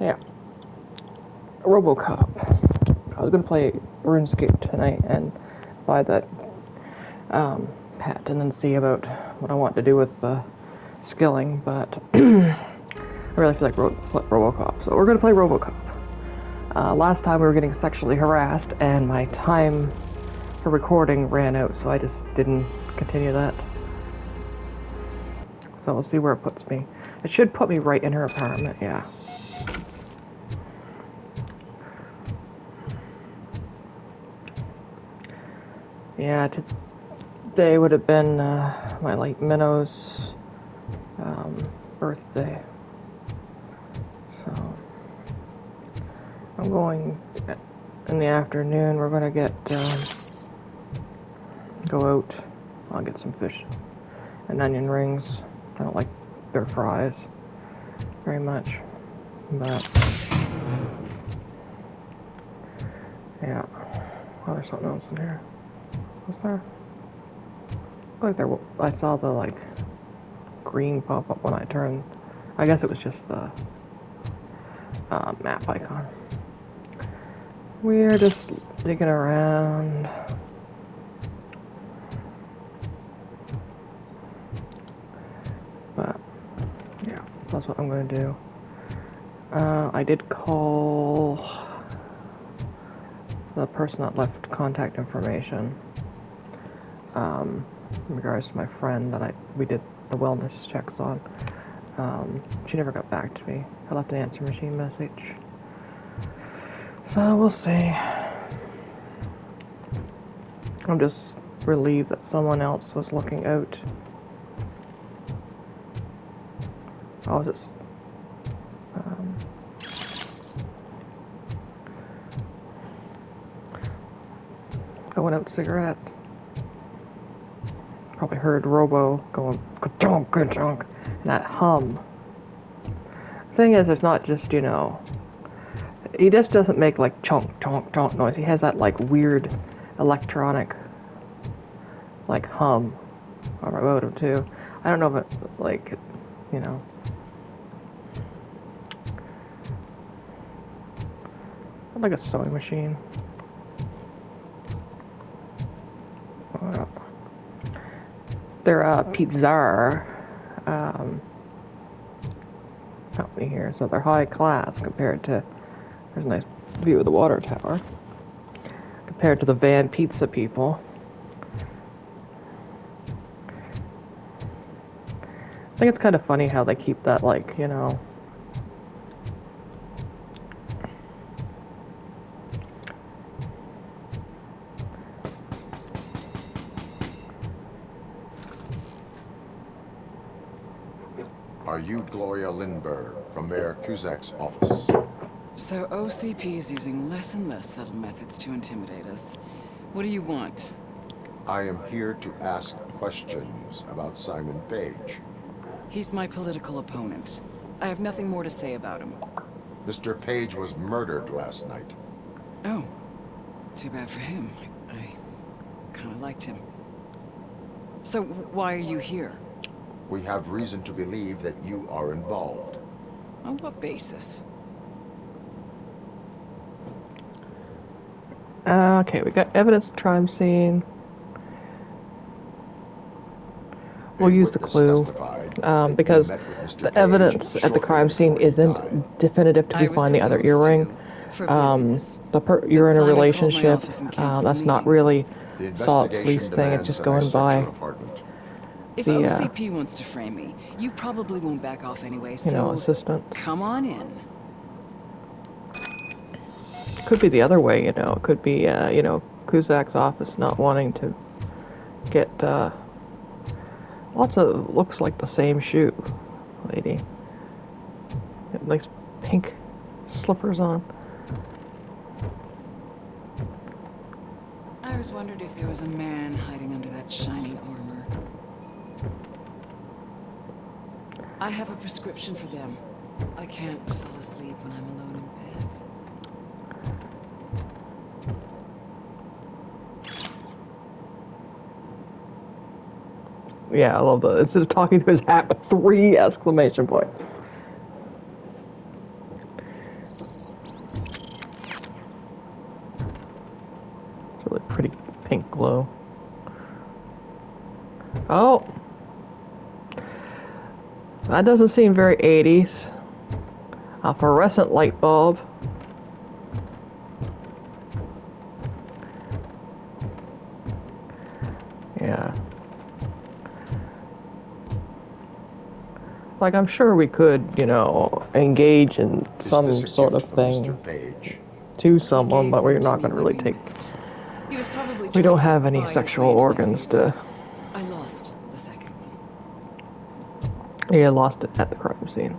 Yeah. Robocop. I was gonna play RuneScape tonight and buy that pet and then see about what I want to do with the skilling, but I really feel like Robocop, so we're gonna play Robocop. Last time we were getting sexually harassed and my time for recording ran out, so I just didn't continue that. So we'll see where it puts me. It should put me right in her apartment, yeah. Yeah, today would have been my late Minnow's birthday. So I'm going in the afternoon. We're gonna go out. I'll get some fish and onion rings. I don't like their fries very much, but yeah. Oh, there's something else in here. What's there? Like there, I saw the like green pop up when I turned. I guess it was just the map icon. We're just digging around. But yeah, that's what I'm gonna do. I did call the person that left contact information in regards to my friend that we did the wellness checks on. She never got back to me. I left an answer machine message. So we'll see. I'm just relieved that someone else was looking out. Oh, is this? Going out cigarette. Probably heard Robo going ka-chonk, ka-chonk, and that hum. Thing is, it's not just, he just doesn't make like chonk, chonk, chonk noise. He has that like weird electronic like hum on my modem too. I don't know if it's like, like a sewing machine. They're pizza company here, so they're high class compared to. There's a nice view of the water tower compared to the van pizza people. I think it's kind of funny how they keep that, like, Are you Gloria Lindbergh from Mayor Cusack's office? So OCP is using less and less subtle methods to intimidate us. What do you want? I am here to ask questions about Simon Page. He's my political opponent. I have nothing more to say about him. Mr. Page was murdered last night. Oh, too bad for him. I kind of liked him. So why are you here? We have reason to believe that you are involved. On what basis? Okay, we got evidence crime scene. We'll use the clue, because the evidence at the crime scene isn't definitive to find the other earring. You're in a relationship, that's not really solid police thing, it's just going by. If OCP wants to frame me, you probably won't back off anyway, so assistant. Come on in. Could be the other way, it could be, Cusack's office not wanting to get, lots of, looks like the same shoe, lady. Nice pink slippers on. I always wondered if there was a man hiding under that shiny armor. I have a prescription for them. I can't fall asleep when I'm alone in bed. Yeah, I love that. Instead of talking to his hat with 3 exclamation points. glue. Oh! That doesn't seem very 80s. A fluorescent light bulb. Yeah. Like, I'm sure we could, you know, engage in Is some this a sort gift of from thing Mr. Page? to someone, He but gave we're them not me going to when really we take... met. He was probably We trying don't to have any buy his sexual way to my organs favor. to... I lost the second one. Yeah, lost it at the crime scene.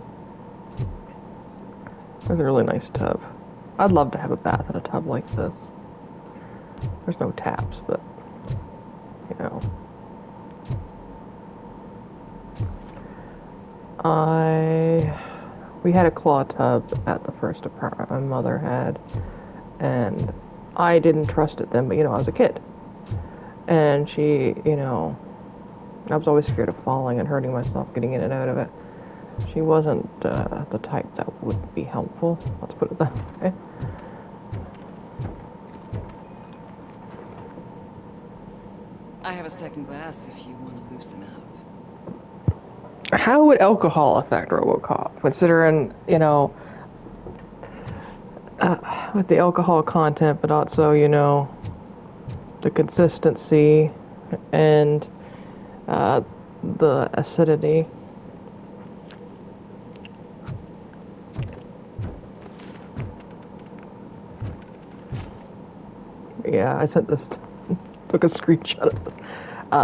There's a really nice tub. I'd love to have a bath in a tub like this. There's no taps, but, you know. We had a claw tub at the first apartment my mother had, and I didn't trust it then, but, you know, I was a kid. And she, you know, I was always scared of falling and hurting myself getting in and out of it. She wasn't the type that would be helpful, let's put it that way. I have a second glass if you want to loosen up. How would alcohol affect Robocop, considering, you know, with the alcohol content, but also, you know, the consistency and the acidity. Yeah, I sent this, took a screenshot of this.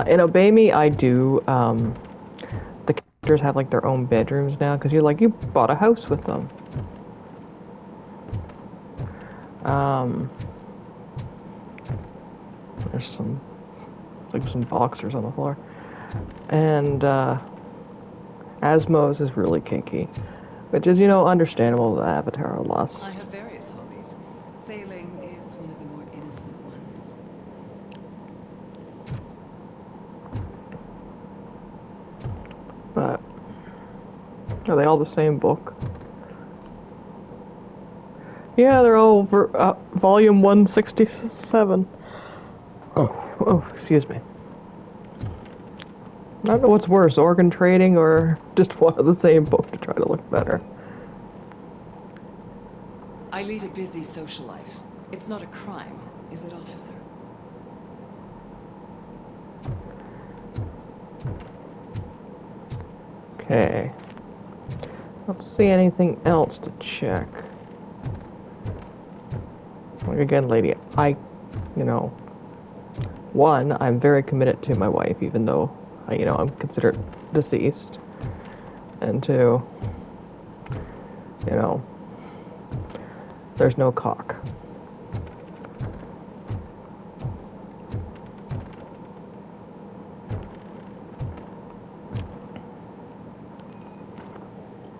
In Obey Me, I do, the characters have like their own bedrooms now, because you're like, you bought a house with them. There's some boxers on the floor. And, Asmo's is really kinky. Which is, you know, understandable, the Avatar of Lust. I have various hobbies. Sailing is one of the more innocent ones. But, are they all the same book? Yeah, they're all volume 167. Oh, excuse me. I don't know what's worse, organ trading or just one of the same book to try to look better. I lead a busy social life. It's not a crime, is it, officer? Okay. Don't see anything else to check. Like again, lady, you know, one, I'm very committed to my wife, even though, you know, I'm considered deceased. And two, you know, there's no cock.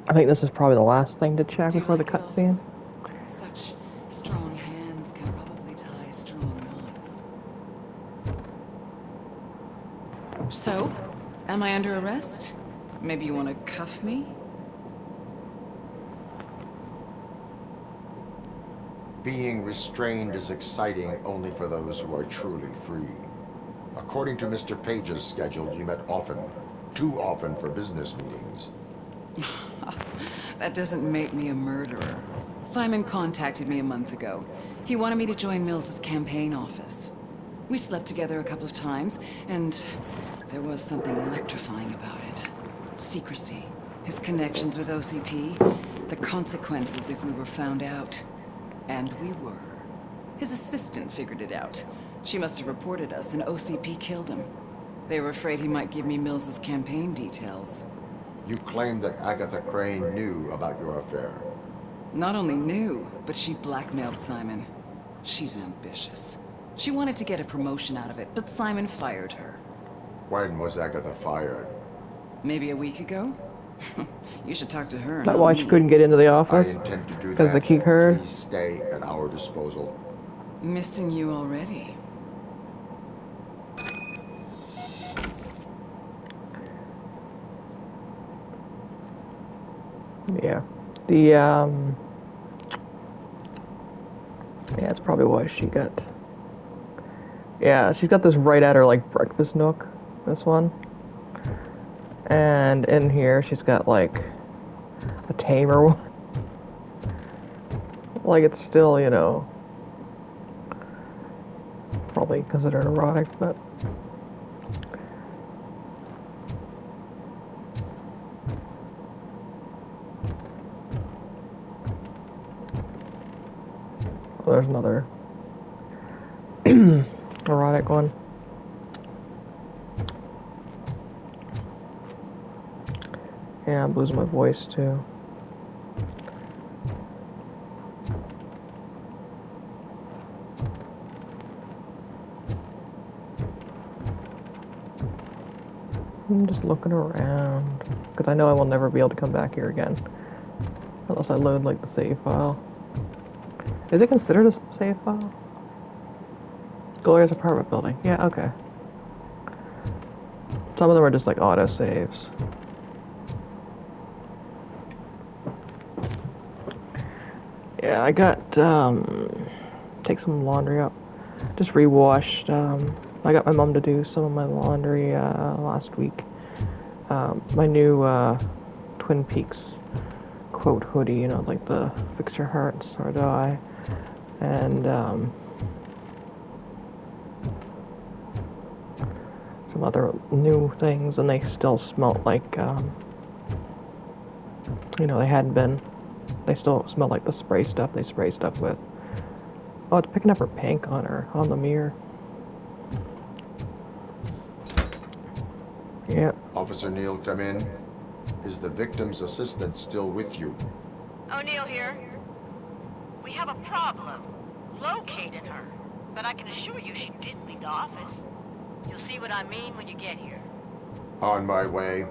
I think this is probably the last thing to check Do you before the like it, cutscene. officer? Such strong hands can probably tie strong knots. So, am I under arrest? Maybe you want to cuff me? Being restrained is exciting only for those who are truly free. According to Mr. Page's schedule, you met often. Too often for business meetings. That doesn't make me a murderer. Simon contacted me a month ago. He wanted me to join Mills's campaign office. We slept together a couple of times, and there was something electrifying about it. Secrecy, his connections with OCP, the consequences if we were found out. And we were. His assistant figured it out. She must have reported us, and OCP killed him. They were afraid he might give me Mills's campaign details. You claimed that Agatha Crane knew about your affair. Not only knew, but she blackmailed Simon. She's ambitious. She wanted to get a promotion out of it, but Simon fired her. When was Agatha fired? Maybe a week ago? You should talk to her. That's not why me. she couldn't get into the I office. intend to do Because that. the key card. Please stay at our disposal. Missing you already. Yeah. Yeah, that's probably why she got Yeah, she's got this right at her, like, breakfast nook, this one. And in here, she's got, like, a tamer one. Like, it's still, you know, probably considered erotic, but... Oh, there's another erotic one. Yeah, I'm losing my voice too. I'm just looking around because I know I will never be able to come back here again unless I load like the save file. Is it considered a save file? Gloria's apartment building. Yeah, okay. Some of them are just like auto saves. Yeah, I got take some laundry up. Just rewashed. I got my mom to do some of my laundry last week. My new Twin Peaks quote hoodie, you know, like the fix your hearts or die, and some other new things, and they still smelled like, you know, they hadn't been. They still smell like the spray stuff they spray stuff with. Oh, it's picking up her pink on the mirror. Yep. Officer Neal, come in. Is the victim's assistant still with you? O'Neill here. We have a problem locating her, but I can assure you she didn't leave the office. You'll see what I mean when you get here. On my way.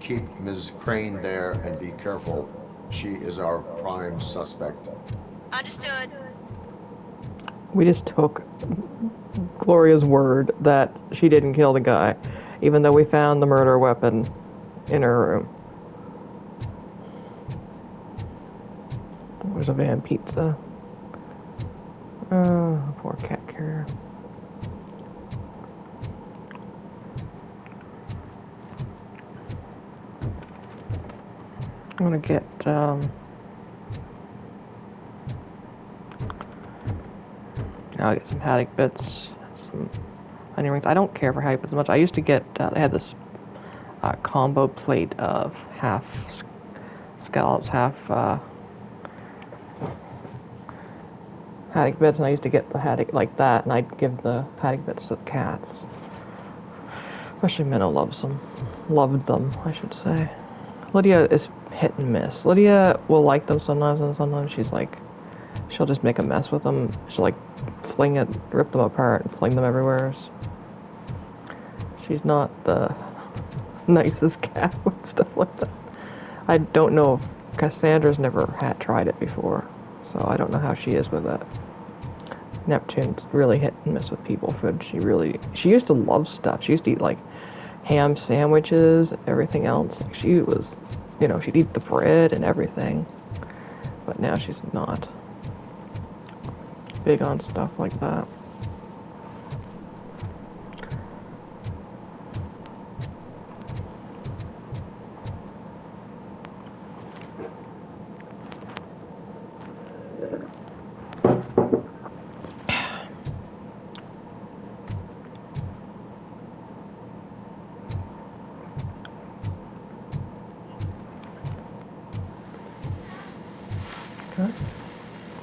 Keep Ms. Crane there and be careful. She is our prime suspect. Understood. We just took Gloria's word that she didn't kill the guy, even though we found the murder weapon in her room. There's a van pizza. Oh, poor cat carrier. I'm gonna get, I'll get some haddock bits, some onion rings. I don't care for haddock bits as much. I used to get, they had this combo plate of half scallops, half haddock bits, and I used to get the haddock like that, and I'd give the haddock bits to the cats. Especially Minnow loves them. Loved them, I should say. Lydia is hit and miss. Lydia will like them sometimes, and sometimes she's like, she'll just make a mess with them. She'll like rip them apart and fling them everywhere. She's not the nicest cat with stuff like that. I don't know if Cassandra's never had tried it before, so I don't know how she is with it. Neptune's really hit and miss with people food. She used to love stuff. She used to eat like ham sandwiches, everything else. Like she was, you know, she'd eat the bread and everything. But now she's not big on stuff like that.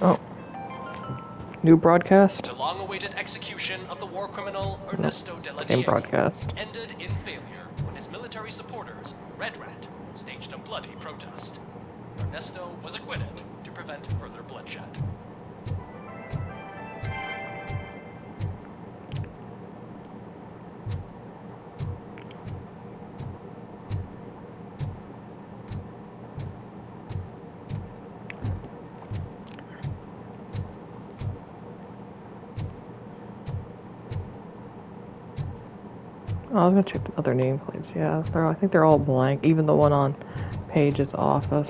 Oh. New broadcast? The long-awaited execution of the war criminal Ernesto de la Same broadcast. ended in failure when his military supporters, Red Rat, staged a bloody protest. Ernesto was acquitted to prevent further bloodshed. Oh, I was gonna check the other nameplates. Yeah, I think they're all blank. Even the one on Page's office.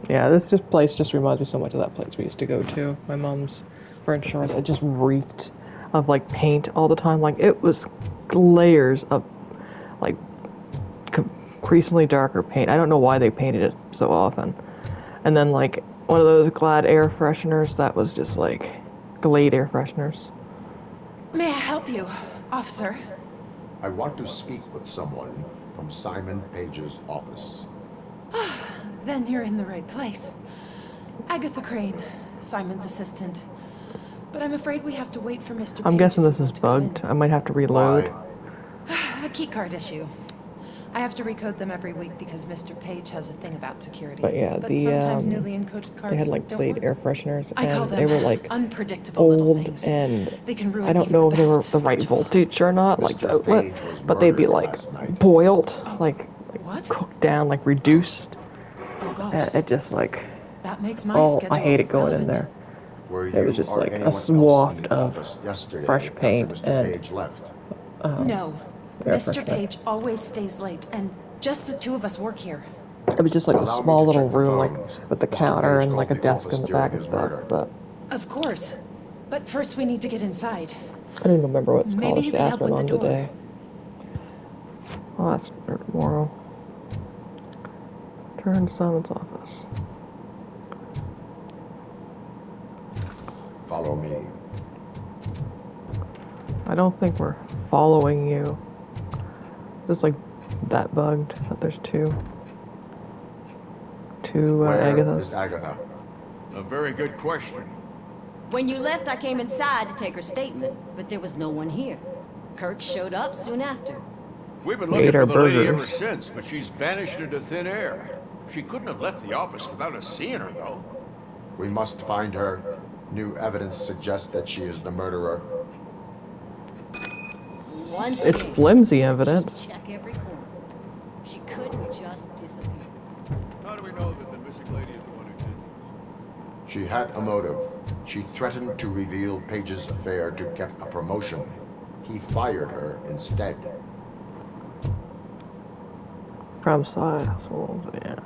Yeah, this just place just reminds me so much of that place we used to go to. My mom's for insurance. It just reeked of like paint all the time. Like it was layers of like increasingly darker paint. I don't know why they painted it so often. And then like one of those Glad air fresheners that was just like Glade air fresheners. May I help you, officer? I want to speak with someone from Simon Page's office. Then you're in the right place. Agatha Crane, Simon's assistant. But I'm afraid we have to wait for Mr. I'm Page guessing if this we is want to go bugged. in. I might have to reload. Why? A keycard issue. I have to recode them every week because Mr. Page has a thing about security. But yeah, sometimes newly encoded cards they had like don't Glade work. air fresheners, I call and them they were like unpredictable little old, things. and They can ruin I don't even know the if they were best the right schedule. voltage or not, like the Mr. outlet, Page was but they'd be murdered like last night. boiled, like What? cooked down, like reduced. Oh God. It just like, That makes my oh, schedule I hated going in irrelevant. there. Were It you was just or like a anyone else swath in the of office yesterday fresh paint after Mr. and Page left? No. air Mr. freshener. Page always stays late, and just the two of us work here. It was just like Allow a me small to little check the room, like phones. with the Mr. counter Page and like a called the desk office in the during back and his stuff. murder. But Of course. But first we need to get inside. I don't even remember what it's Maybe called. you She can asked help me with on the door. today. Oh, that's for tomorrow. Turn to Simon's office. Follow me. I don't think we're following you. Just like that bugged that there's two Where Agathas. is Agatha? A very good question. When you left, I came inside to take her statement, but there was no one here. Kurt showed up soon after. We've been We looking ate our for the lady burgers. ever since, but she's vanished into thin air. She couldn't have left the office without us seeing her, though. We must find her. New evidence suggests that she is the murderer. Once It's again, flimsy let's just evidence. check every corner. She couldn't just disappear. How do we know that the missing lady is the one who did this? She had a motive. She threatened to reveal Page's affair to get a promotion. He fired her instead. From side hustles, yeah.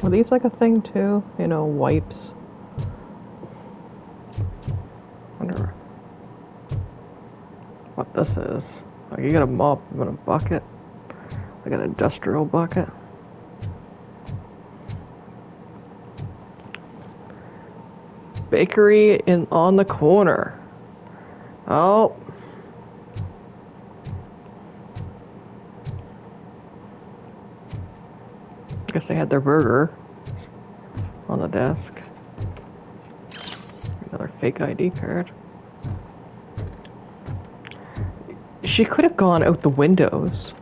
Were these like a thing too? You know, wipes. Wonder what this is. Like you got a mop and a bucket, like an industrial bucket. Bakery on the corner. Oh. I guess they had their burger on the desk. Another fake ID card. She could have gone out the windows.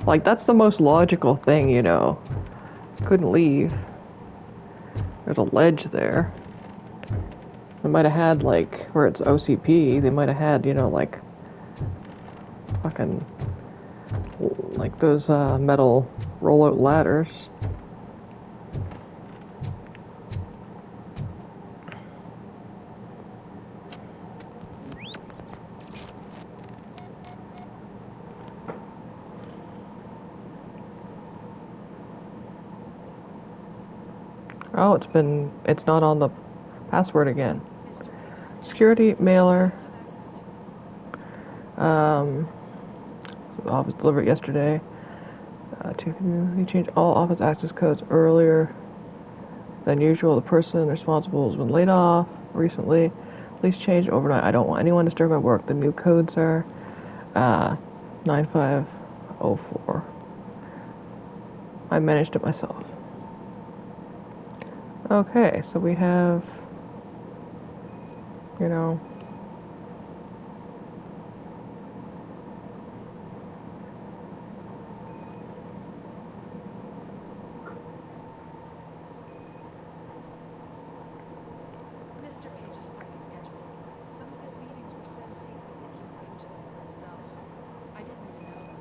Like, that's the most logical thing, you know. Couldn't leave. There's a ledge there. They might have had, like, where it's OCP, they might have had, you know, like, fucking, like those metal rollout ladders. Oh, it's not on the password again. Security mailer. The office delivered yesterday. We changed all office access codes earlier than usual. The person responsible has been laid off recently. Please change overnight. I don't want anyone to disturb my work. The new codes are 9504. I managed it myself. Okay, so we have, you know, Mr. Page's present schedule. Some of his meetings were so secret that he arranged them for himself. I didn't even know about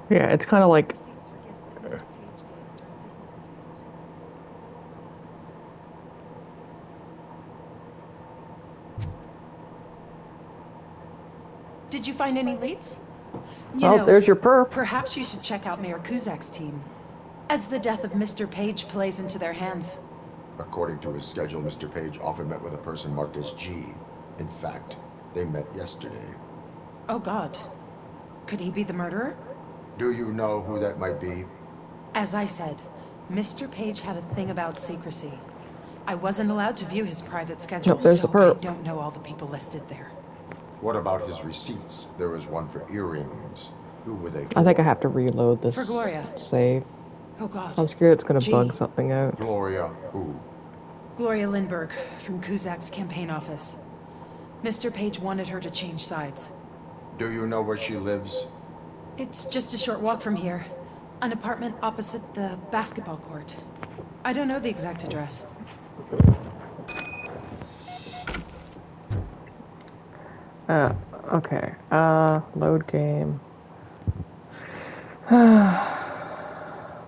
it. yeah, it's kind of like, Receipts for gifts that Mr. Page gave during business meetings. Did you find any leads? You Oh, know, there's your perp. perhaps you should check out Mayor Kuzak's team, as the death of Mr. Page plays into their hands. According to his schedule, Mr. Page often met with a person marked as G. In fact, they met yesterday. Oh God. Could he be the murderer? Do you know who that might be? As I said, Mr. Page had a thing about secrecy. I wasn't allowed to view his private schedule, Nope, there's so the perp. I don't know all the people listed there. What about his receipts? There was one for earrings. Who were they for? I think I have to reload this For Gloria. save. Oh God. I'm scared it's gonna Gee. bug something out. Gloria who? Gloria Lindbergh, from Kuzak's campaign office. Mr. Page wanted her to change sides. Do you know where she lives? It's just a short walk from here. An apartment opposite the basketball court. I don't know the exact address. Okay. Load game.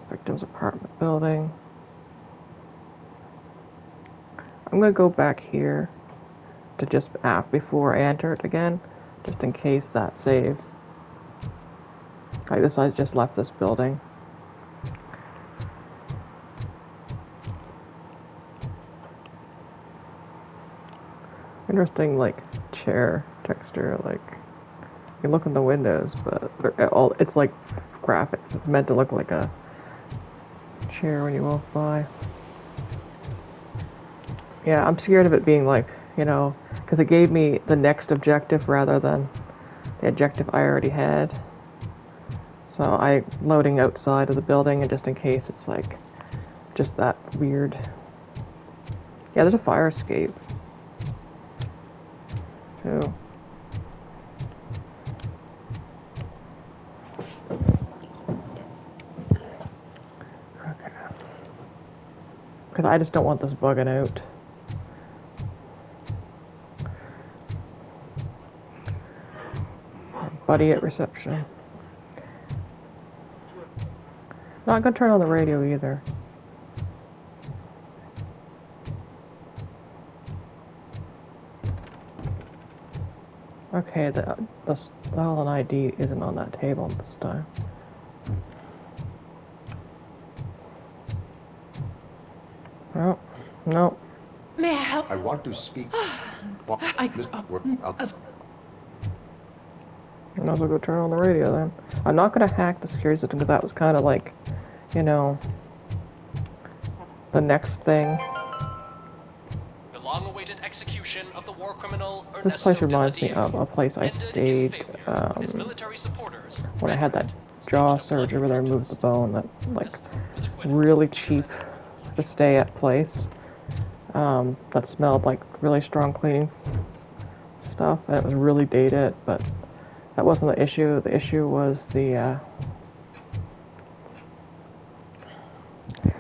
Victim's apartment building. I'm gonna go back here to just before I enter it again, just in case that save. Like this, I just left this building. Interesting, like, chair texture, like, you look in the windows, but it's like graphics. It's meant to look like a chair when you walk by. Yeah, I'm scared of it being like, you know, because it gave me the next objective rather than the objective I already had. So I'm loading outside of the building, and just in case it's like, just that weird. Yeah, there's a fire escape. Too. Okay. Because I just don't want this bugging out. Buddy at reception. Not gonna turn on the radio either. Okay, the stolen ID isn't on that table this time. No, no. May I help? I want to speak. Well, I might as well go turn on the radio then. I'm not gonna hack the security system because that was kind of like, you know, the next thing. The long-awaited execution of the war criminal This Ernesto place reminds me of a place I stayed when I had that jaw surgery where they removed the bone. That like really cheap to stay at place that smelled like really strong cleaning stuff, and it was really dated. But that wasn't the issue. The issue was the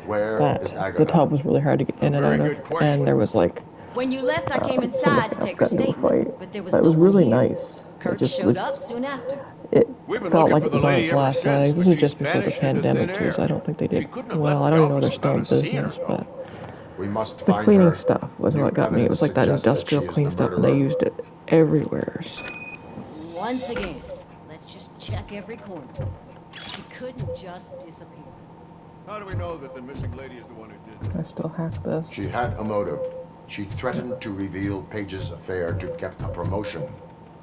where is the Agatha? tub was really hard to get in and out Very good of, question. and there was like. When you left, I came inside to take her got into a statement, fight. but there was But it no was one really here. nice. Kurt It just showed was- up soon after. It We've been felt looking like for it the was on lady its ever last since, leg. but This is she's just before the vanished into pandemic thin too, air. so I don't think they She did couldn't have well. left I the don't even know office their strong without us seeing her, business, though. but We must the find cleaning her. stuff was New what got me. It was like that evidence suggests that industrial she is clean the stuff, and they murderer. used it everywhere. Once again, let's just check every corner. She couldn't just disappear. How do we know that the missing lady is the one who did I still hack this. She had a motive. She threatened to reveal Page's affair to get a promotion.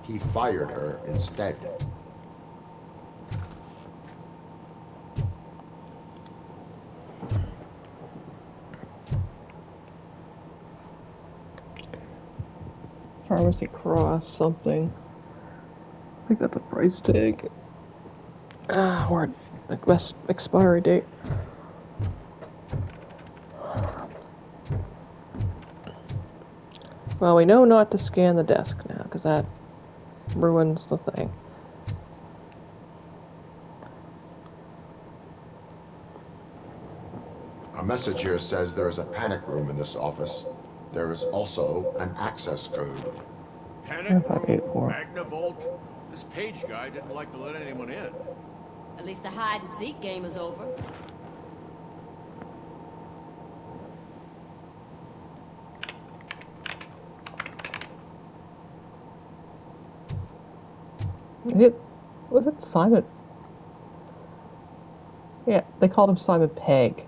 He fired her instead. Pharmacy Cross something. I think that's a price tag. Or like best expiry date. Well, we know not to scan the desk now, because that ruins the thing. A message here says there is a panic room in this office. There is also an access code. Panic If I paid room, for it. Magna Vault. This Page guy didn't like to let anyone in. At least the hide and seek game is over. Hit Was it Simon? Yeah, they called him Simon Pegg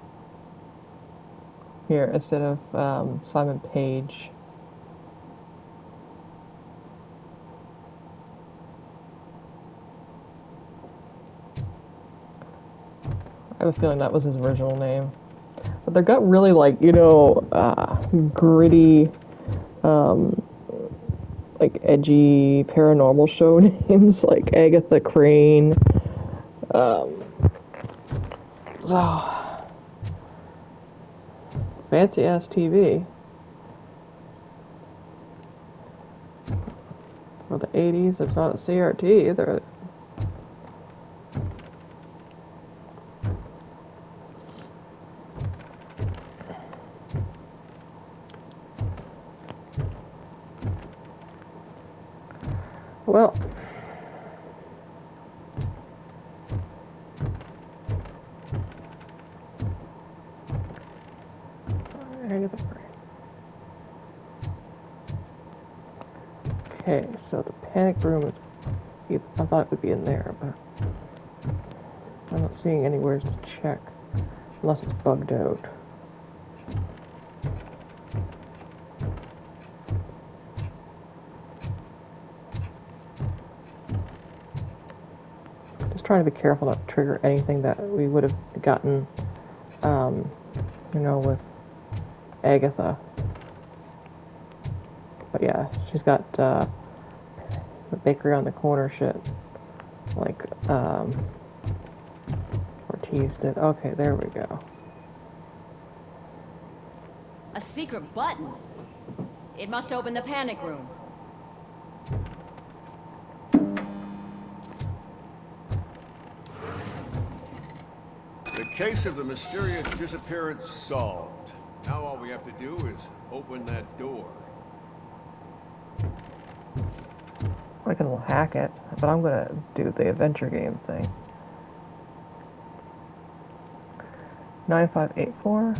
here instead of Simon Page. I have a feeling that was his original name. But they got really, like, you know, gritty, like, edgy paranormal show names, like Agatha Crane. Fancy-ass TV. For the 80s, it's not a CRT either. Well, okay, so the panic room is, I thought it would be in there, but I'm not seeing anywhere to check, unless it's bugged out. Just trying to be careful not to trigger anything that we would have gotten, you know, with Agatha. But yeah, she's got the bakery on the corner shit. Like, Ortiz did. Okay, there we go. A secret button. It must open the panic room. The case of the mysterious disappearance solved. Now all we have to do is open that door. I can hack it, but I'm gonna do the adventure game thing. 9584.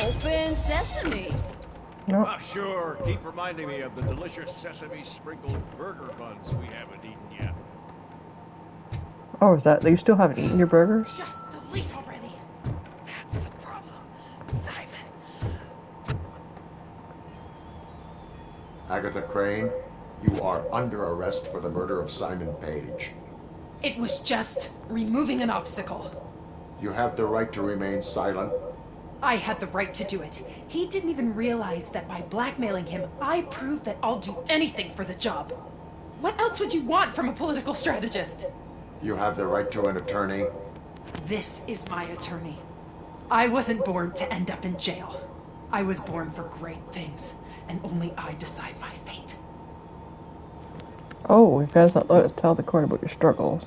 Open sesame. Nope. Ah, sure. Keep reminding me of the delicious sesame sprinkled burger buns we haven't eaten yet. Oh, is that, you still haven't eaten your burger? Just delete already. That's the problem, Simon. Agatha Crane, you are under arrest for the murder of Simon Page. It was just removing an obstacle. You have the right to remain silent. I had the right to do it. He didn't even realize that by blackmailing him, I proved that I'll do anything for the job. What else would you want from a political strategist? You have the right to an attorney. This is my attorney. I wasn't born to end up in jail. I was born for great things, and only I decide my fate. Oh, you guys not let us tell the court about your struggles.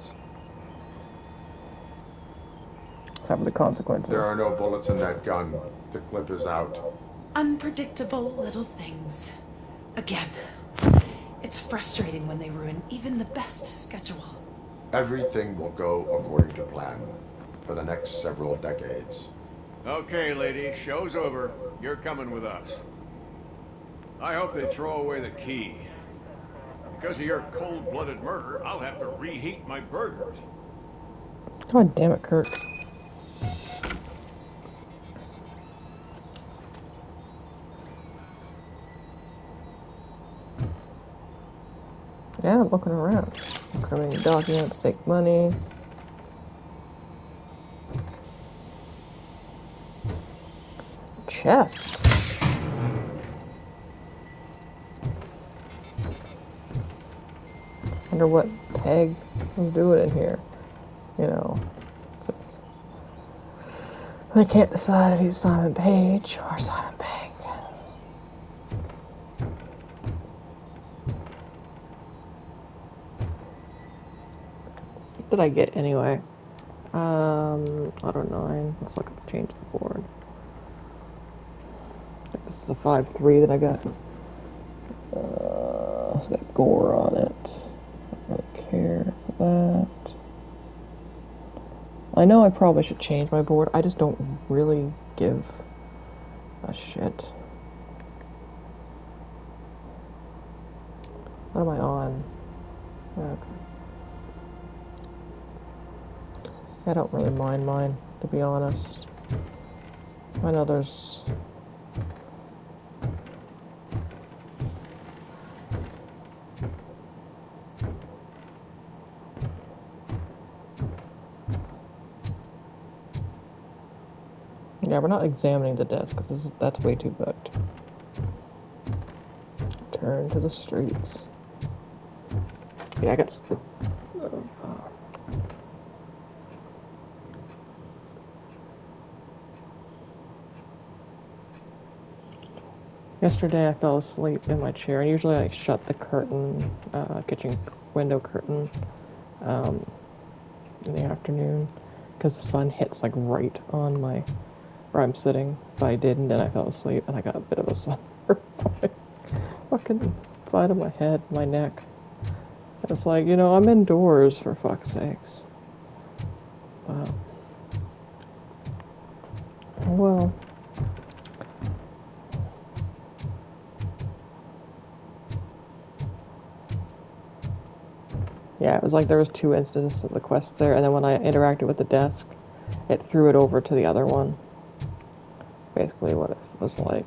Suffer the consequences. There are no bullets in that gun. The clip is out. Unpredictable little things. Again, it's frustrating when they ruin even the best schedule. Everything will go according to plan for the next several decades. Okay, ladies, show's over. You're coming with us. I hope they throw away the key. Because of your cold-blooded murder, I'll have to reheat my burgers. God damn it, Kirk. Yeah, I'm looking around. Incriminating documents, fake money. Chest. Wonder what Peg was doing in here. You know. I can't decide if he's Simon Page or Simon Pegg. What did I get anyway? Auto 9. Let's look at change the board. I think this is a 5-3 that I got. It's got gore on it. I don't really care for that. I know I probably should change my board. I just don't really give a shit. What am I on? I don't really mind mine, to be honest. I know there's... Yeah, we're not examining the desk, because that's way too booked. Turn to the streets. Yeah, I got... Yesterday I fell asleep in my chair, and usually I shut the curtain, kitchen window curtain, in the afternoon, because the sun hits like right on where I'm sitting, but I didn't, and I fell asleep, and I got a bit of a sunburn on my fucking side of my head, my neck. It's like, you know, I'm indoors, for fuck's sakes. Well... Yeah, it was like there was 2 instances of the quest there, and then when I interacted with the desk, it threw it over to the other one. Basically what it was like.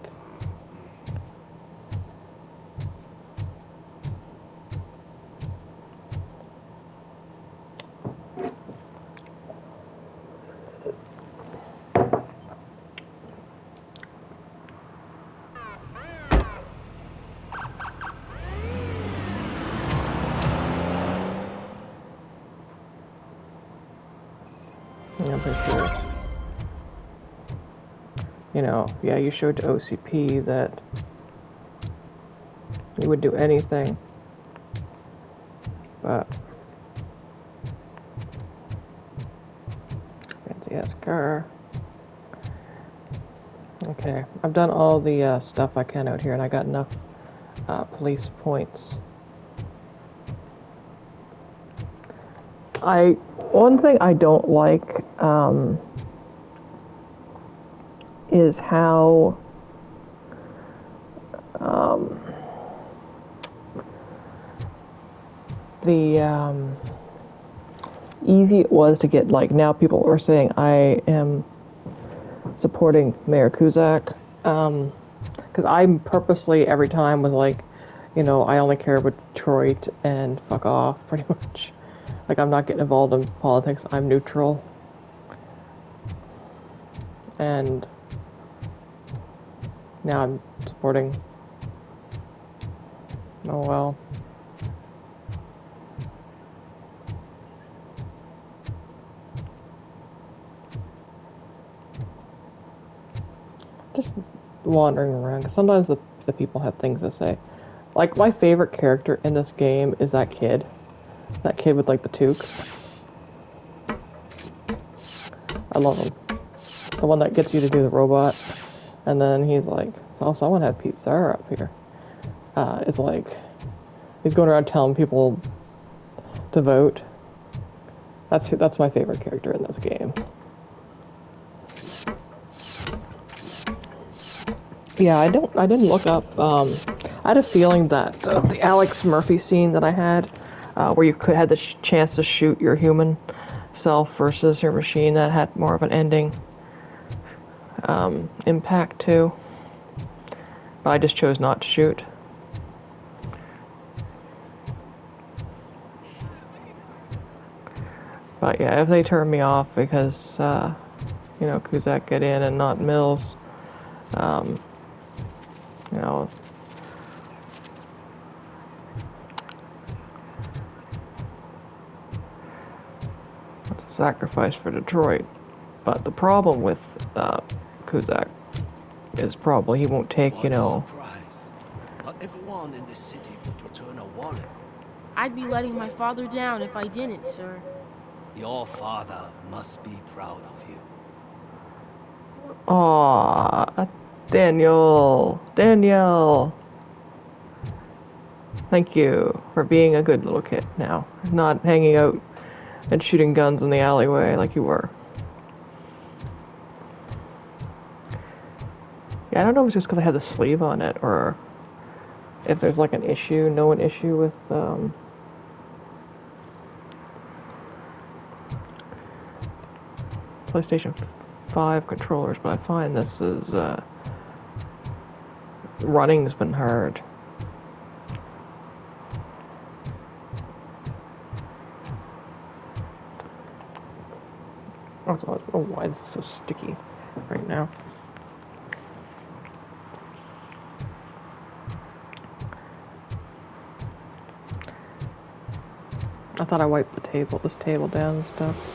Yeah, I'm pretty sure. You know, yeah, you showed to OCP that you would do anything, but fancy ass car. Okay, I've done all the stuff I can out here, and I got enough police points. One thing I don't like is how easy it was to get, like, now people are saying I am supporting Mayor Cusack, because I purposely every time was like, you know, I only care about Detroit and fuck off, pretty much. Like, I'm not getting involved in politics, I'm neutral. And now I'm supporting. Oh well. Just wandering around, because sometimes the people have things to say. Like, my favorite character in this game is that kid. That kid with, like, the toque. I love him. The one that gets you to do the robot. And then he's like, oh, someone had pizza up here. It's like, he's going around telling people to vote. That's my favorite character in this game. Yeah, I didn't look up, I had a feeling that the Alex Murphy scene that I had, where you had the chance to shoot your human self versus your machine, that had more of an ending impact too. But I just chose not to shoot. But yeah, if they turn me off because, you know, Cusack get in and not Mills, you know, it's a sacrifice for Detroit. But the problem with Cusack is probably he won't take, you know... Not everyone in the city would return a wallet. I'd be letting my father down if I didn't, sir. Your father must be proud of you. Aww, Daniel. Thank you for being a good little kid now. Not hanging out and shooting guns in the alleyway like you were. Yeah, I don't know if it's just because I had the sleeve on it, or if there's like an issue with PlayStation 5 controllers, but I find this is, running's been hard. Also, I don't know why it's so sticky right now. I thought I wiped this table down and stuff.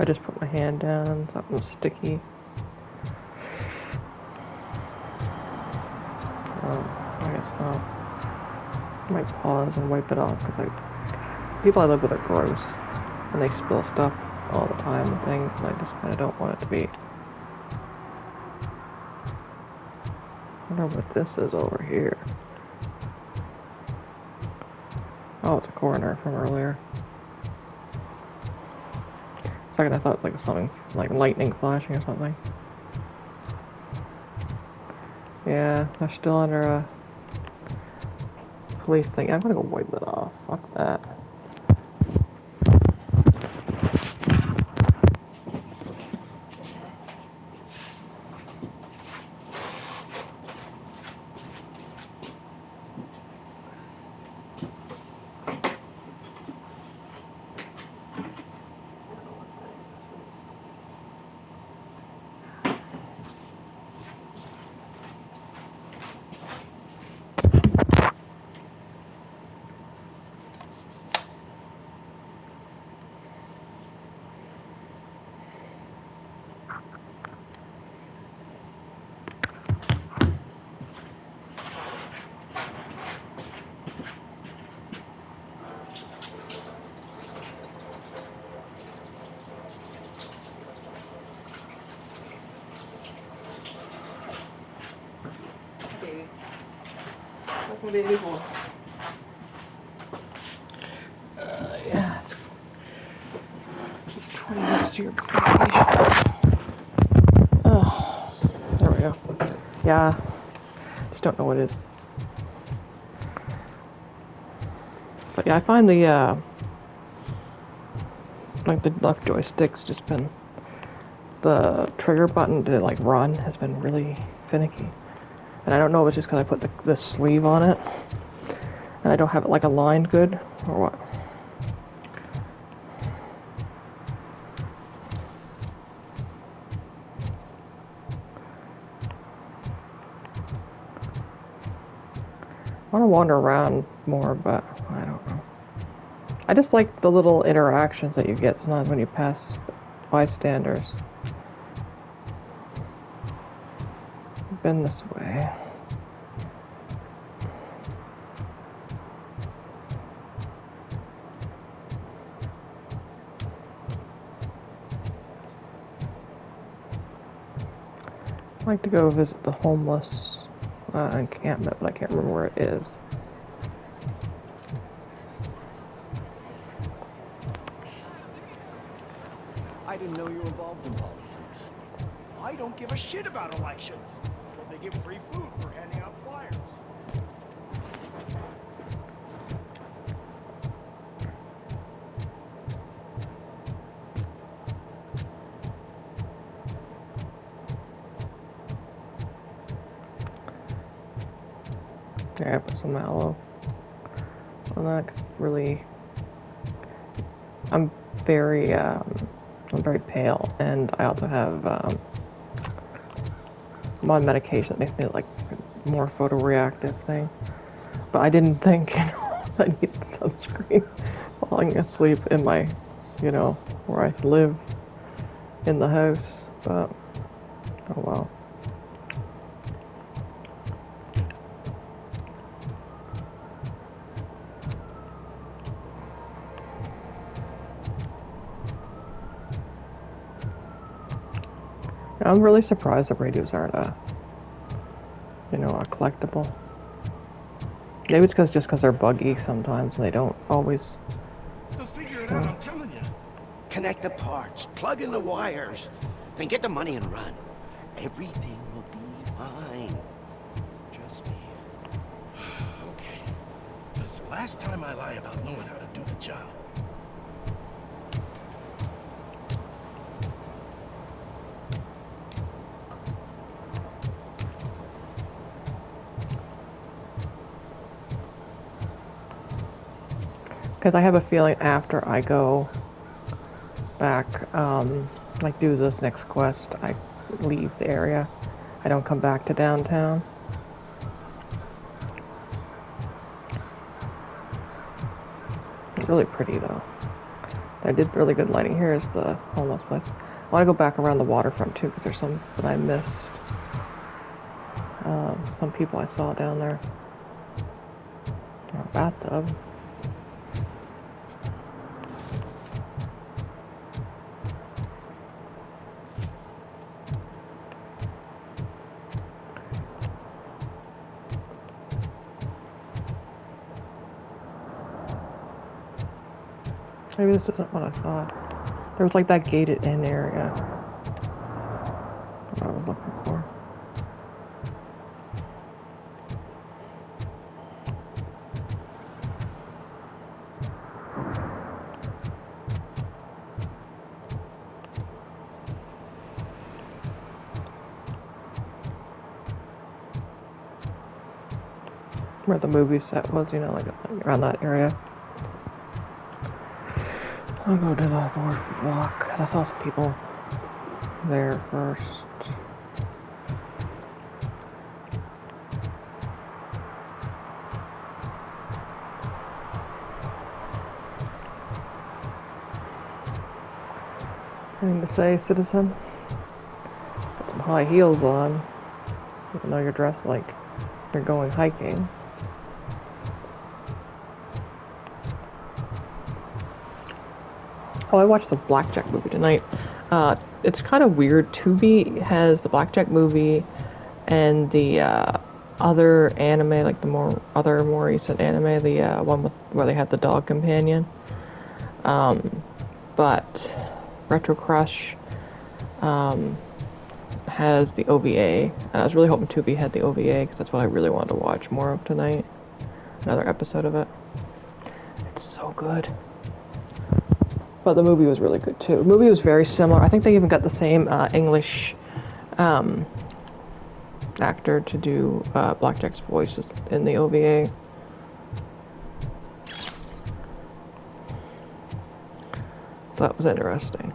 I just put my hand down, something was sticky. I guess I might pause and wipe it off, because people I live with are gross, and they spill stuff all the time and things, and I just kind of don't want it to be. I wonder what this is over here. Oh, it's a coroner from earlier. Second, I thought it was like something like lightning flashing or something. Yeah, they're still under a police thing. I'm gonna go wipe it off. Fuck that. Yeah, it's 20 minutes to your vacation. Oh, there we go. Yeah, just don't know what it is. But yeah, I find the like the left joystick's just been, the trigger button to like run has been really finicky. And I don't know if it's just because I put the sleeve on it and I don't have it like aligned good or what. I want to wander around more, but I don't know. I just like the little interactions that you get sometimes when you pass bystanders. I've been this way. I'd like to go visit the homeless encampment, but I can't remember where it is. I didn't know you were involved in politics. I don't give a shit about elections, but they give free food for handing out flyers. Yeah, I put some mallow on that 'cause really, I'm very pale, and I also have I'm on medication that makes me like more photoreactive thing. But I didn't think, I needed sunscreen falling asleep in my, where I live in the house. But oh well. I'm really surprised that radios aren't a collectible. Maybe it's just because they're buggy sometimes and they don't always. They'll figure it out, I'm telling you. Connect the parts, plug in the wires, then get the money and run. Everything will be fine. Trust me. Okay. But it's the last time I lie about knowing how to do the job. Because I have a feeling after I go back, like do this next quest, I leave the area. I don't come back to downtown. It's really pretty though. I did really good lighting. Here's the homeless place. I want to go back around the waterfront too, because there's some that I missed. Some people I saw down there. Or a bathtub. Maybe this isn't what I thought. There was like that gated in area. What I was looking for. Where the movie set was, you know, like around that area. I'll go to the boardwalk. I saw some people there first. Anything to say, citizen? Put some high heels on, even though you're dressed like you're going hiking. Oh, I watched the Blackjack movie tonight. It's kind of weird. Tubi has the Blackjack movie and the other anime, like the more recent anime, the one where they had the dog companion. But Retro Crush has the OVA, and I was really hoping Tubi had the OVA because that's what I really wanted to watch more of tonight. Another episode of it. It's so good. But the movie was really good too. The movie was very similar. I think they even got the same English actor to do Blackjack's voices in the OVA. That was interesting.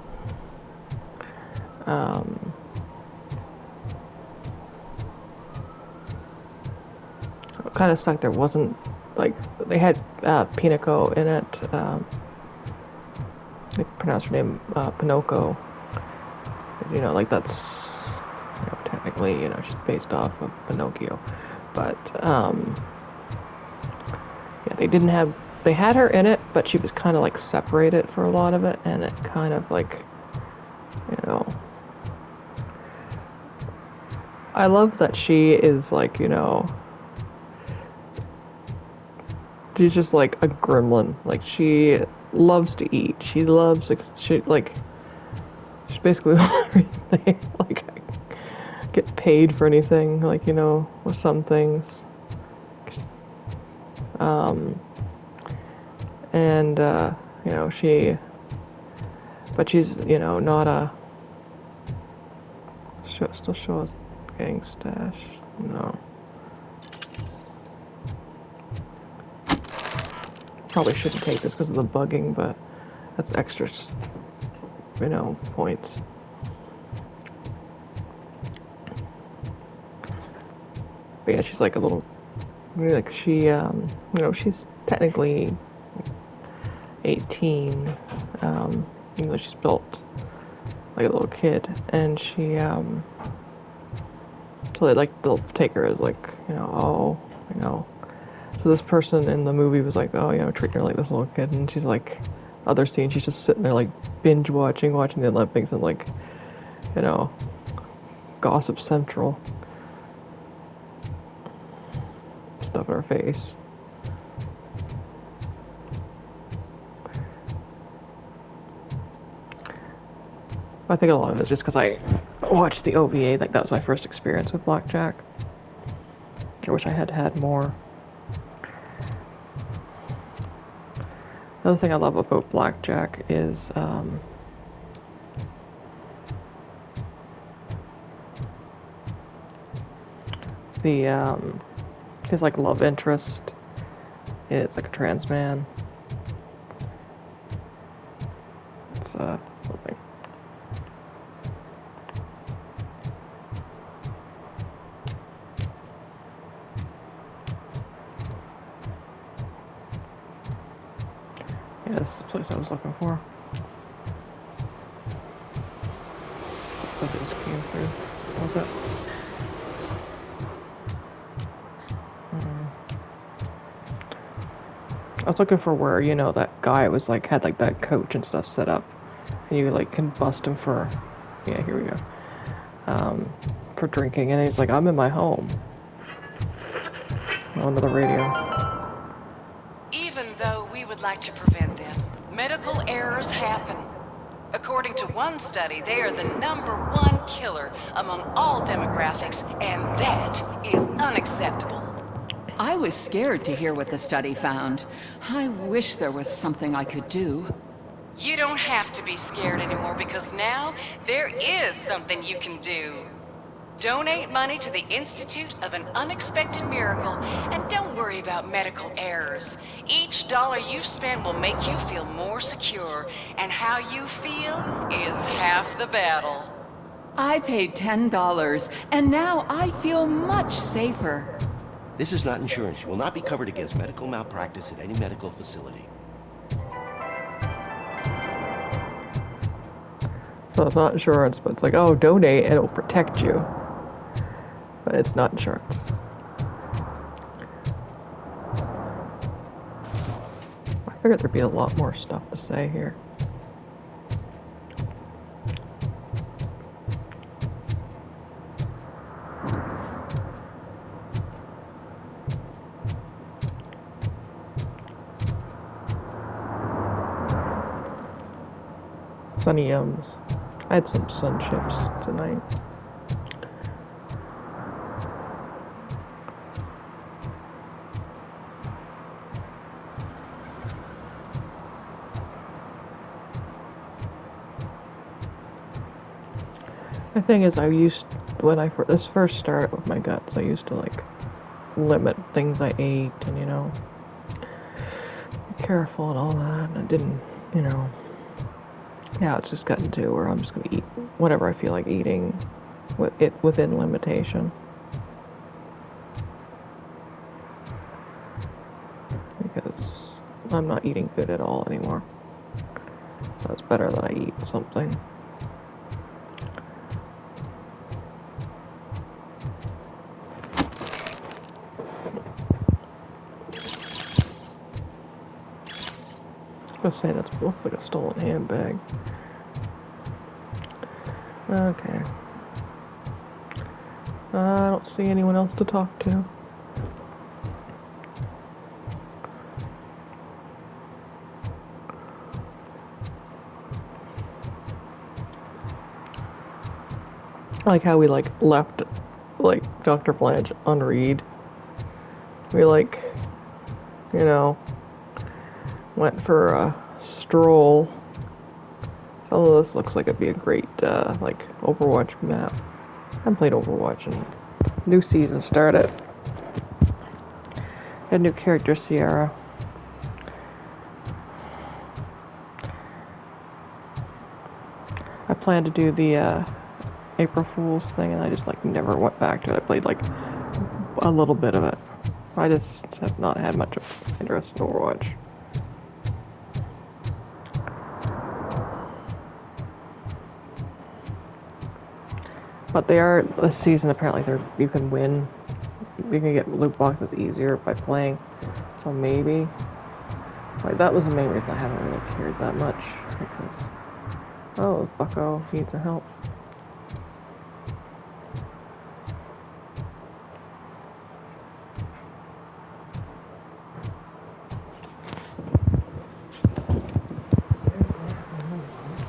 It kind of sucked there wasn't, like, they had Pinocchio in it. They pronounce her name Pinocchio. You know, like that's, you know, technically, you know, she's based off of Pinocchio. But, yeah, they had her in it, but she was kind of like separated for a lot of it, and it kind of like, you know, I love that she is like, you know, she's just like a gremlin. Like, she loves to eat. She loves, like, she's basically everything. Like, get paid for anything, like, you know, with some things. And, you know, but she's, you know, not a, still shows gang stash, no. Probably shouldn't take this because of the bugging, but that's extra, you know, points. But yeah, she's like a little, like she, you know, she's technically 18, even though she's built like a little kid, and she, so they'll take her as like, you know, oh, you know, so this person in the movie was like, oh, you know, treating her like this little kid, and she's like, other scene, she's just sitting there like binge watching the Olympics and like, you know, Gossip Central stuff in her face. I think a lot of it's just because I watched the OVA. Like, that was my first experience with blackjack. I wish I had had more. Another thing I love about blackjack is his like love interest is like a trans man. It's something. Yeah, this is the place I was looking for. That just came through. What was it? I was looking for where, you know, that guy was like, had like that coach and stuff set up. And you like can bust him for, yeah, here we go. For drinking. And he's like, I'm in my home. On the radio. Even though we would like to prevent them, medical errors happen. According to one study, they are the #1 killer among all demographics, and that is unacceptable. I was scared to hear what the study found. I wish there was something I could do. You don't have to be scared anymore because now there is something you can do. Donate money to the Institute of an Unexpected Miracle, and don't worry about medical errors. Each dollar you spend will make you feel more secure, and how you feel is half the battle. I paid $10, and now I feel much safer. This is not insurance. You will not be covered against medical malpractice at any medical facility. So it's not insurance, but it's like, oh, donate and it'll protect you. But it's not insurance. I figured there'd be a lot more stuff to say here. Sunny Yums. I had some sun chips tonight. The thing is, when I first started with my guts, I used to like limit things I ate and, you know, be careful and all that, and I didn't, you know. Now it's just gotten to where I'm just gonna eat whatever I feel like eating, within limitation. Because I'm not eating good at all anymore. So it's better that I eat something. I was gonna say that's looks like a stolen handbag. Okay. I don't see anyone else to talk to. I like how we like left like Dr. Blanche unread. We like, you know, went for a stroll. Some of this looks like it'd be a great like Overwatch map. I haven't played Overwatch and new season started. Got a new character, Sierra. I planned to do the April Fool's thing and I just like never went back to it. I played like a little bit of it. I just have not had much of interest in Overwatch. But they are, this season apparently you can win, you can get loot boxes easier by playing, so maybe, like that was the main reason I haven't really cared that much, because, oh, Bucko needs some help.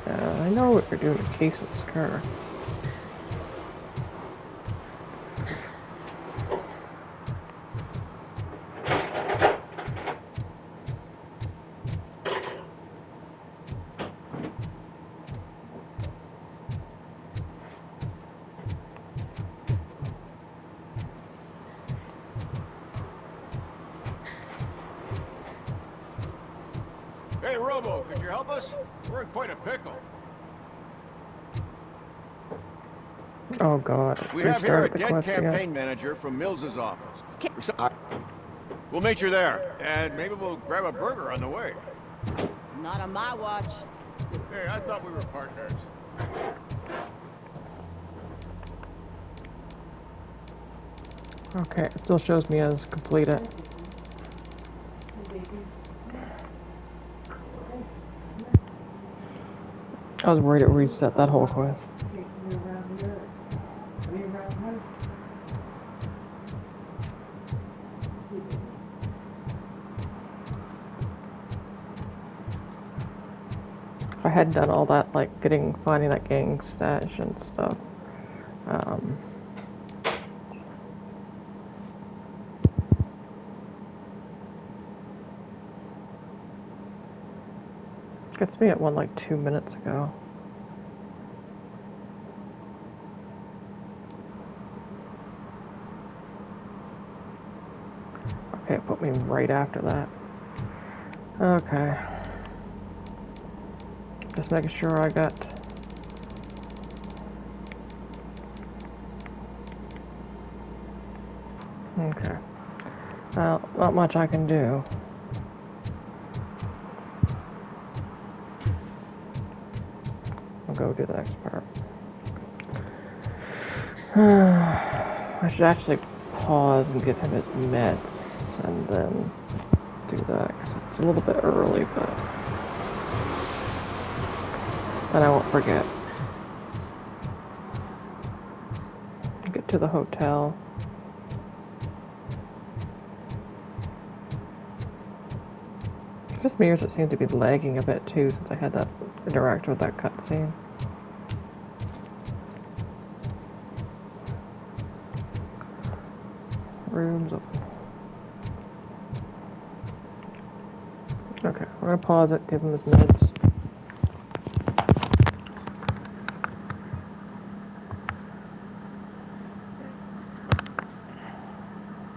I know what you're doing in Casey's car. Hey, Robo, could you help us? We're in quite a pickle. Oh god. We have here a Restarted the dead quest campaign again. manager from Mills's office. We'll meet you there, and maybe we'll grab a burger on the way. Not on my watch. Hey, I thought we were partners. Okay, it still shows me as completed. I was worried it reset that whole quest. If I had done all that, like finding that gang stash and stuff, gets me at one like 2 minutes ago. Okay, put me right after that. Okay. Just making sure I got... Okay. Well, not much I can do. I'll go do the next part. I should actually pause and give him his meds and then do that, because it's a little bit early, but then I won't forget. Get to the hotel. It's just me, or it seems to be lagging a bit too, since I had that interaction with that cutscene. Rooms open. Okay, we're gonna pause it, give him his meds.